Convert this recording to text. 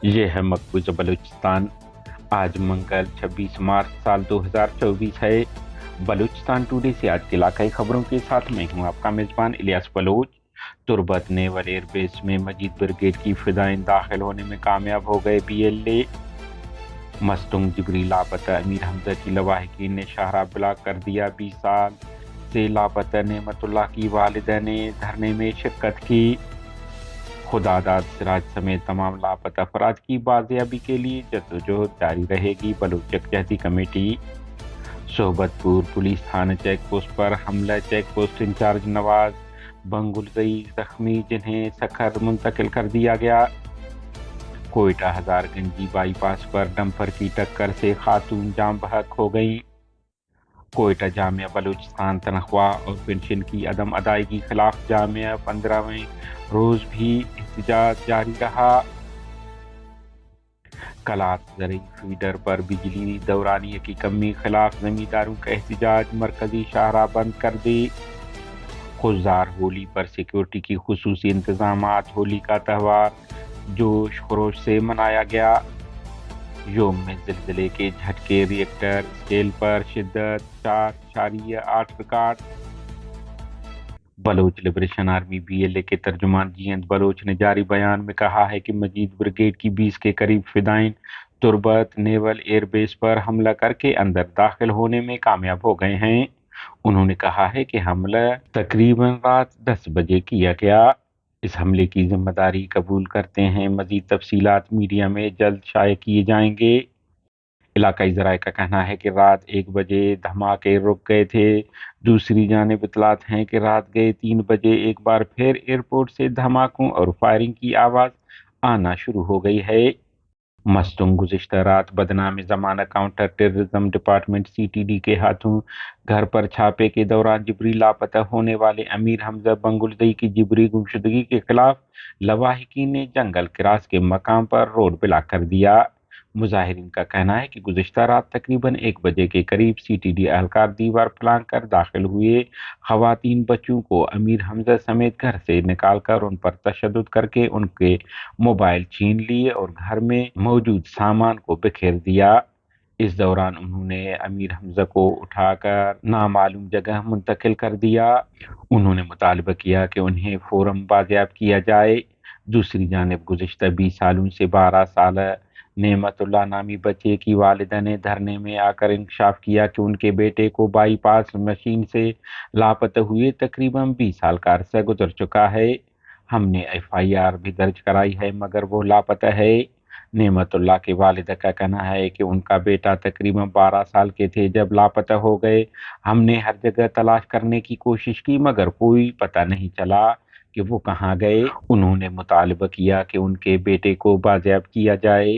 ये है मकबूज बलूचिस्तान। आज मंगल 26 मार्च साल 2024 है। बलूचिस्तान टुडे से आज की इलाकाई खबरों के साथ मैं हूं आपका मेजबान Ilyas Bloch. Turbat naval airbase में मजीद ब्रिगेड की फिदाइन दाखिल होने में कामयाब हो गए BLA। मस्तूंग जिबरी लापता अमीर हमजा की लवाहिकीन ने शाहरा ब्लॉक कर दिया। 20 साल से लापता नेमतुल्लाह की वालिदा ने धरने में शिरकत की। खुदादाद सिराज समेत तमाम लापता अफराद की बाजियाबी के लिए जद्दोजहद जारी रहेगी। बलूच यकजहती कमेटी। सोहबतपुर पुलिस थाना चेक पोस्ट पर हमला, चेक पोस्ट इंचार्ज नवाज बंगुलगई जख्मी, जिन्हें सखर मुंतकिल कर दिया गया। कोयटा हजारगंजी बाईपास पर डंपर की टक्कर से खातून जाम बहक हो गई। कोयटा जामिया बलूचिस्तान तनख्वाह और पेंशन की अदम अदायगी खिलाफ जामिया 15वें रोज भी एहतजाज जारी रहा। कलात ज़रई फीडर पर बिजली दौरानिये की कमी खिलाफ जमींदारों का एहतजाज, मरकजी शाहराह बंद कर दी। खुशदार होली पर सिक्योरिटी की खुसूसी इंतजामात। होली का त्यौहार जोश खरोश से मनाया गया। योम में ज़िलज़िले के झटके, रिएक्टर स्केल पर शिद्दत 4.8 record. Baloch liberation army BLA के तर्जुमान जीएंद बलोच ने जारी बयान में कहा है कि मजीद ब्रिगेड की 20 के करीब फिदाइन तुर्बत नेवल एयरबेस पर हमला करके अंदर दाखिल होने में कामयाब हो गए हैं। उन्होंने कहा है कि हमला तकरीबन रात 10 बजे किया गया। इस हमले की जिम्मेदारी कबूल करते हैं। मजीद तफसीलात मीडिया में जल्द शाये किए जाएंगे। इलाकाई ज़राए का कहना है कि रात 1 बजे धमाके रुक गए थे। दूसरी जानिब इतलात हैं कि रात गए 3 बजे एक बार फिर एयरपोर्ट से धमाकों और फायरिंग की आवाज़ आना शुरू हो गई है। मस्तूंग गुज़िश्ता रात बदनामी ज़माना काउंटर टेररिज्म डिपार्टमेंट CTD के हाथों घर पर छापे के दौरान जिबरी लापता होने वाले अमीर हमजा बंगुलदई की जिबरी गुमशुदगी के खिलाफ लवाहिकीन ने जंगल क्रास के मकाम पर रोड ब्लॉक कर दिया। मुजाहिरीन का कहना है कि गुज़िश्ता रात तकरीबन 1 बजे के करीब CTD एहलकार दीवार फलांग कर दाखिल हुए। खवातीन बच्चों को अमीर हमजा समेत घर से निकाल कर उन पर तशद्दुद करके उनके मोबाइल छीन लिए और घर में मौजूद सामान को बिखेर दिया। इस दौरान उन्होंने अमीर हमजा को उठाकर नामालूम जगह मुंतकिल कर दिया। उन्होंने मुतालबा किया कि उन्हें फौरन बाजियाब किया जाए। दूसरी जानिब गुज़िश्ता 20 सालों से 12 साल नेमतुल्लाह नामी बच्चे की वालिदा ने धरने में आकर इंकशाफ किया कि उनके बेटे को बाईपास मशीन से लापता हुए तकरीबन 20 साल का अरसा गुजर चुका है। हमने FIR भी दर्ज कराई है मगर वो लापता है। नेमतुल्लाह के वालिदा का कहना है कि उनका बेटा तकरीबन 12 साल के थे जब लापता हो गए। हमने हर जगह तलाश करने की कोशिश की मगर कोई पता नहीं चला कि वो कहाँ गए। उन्होंने मुतालबा किया कि उनके बेटे को बाजियाब किया जाए।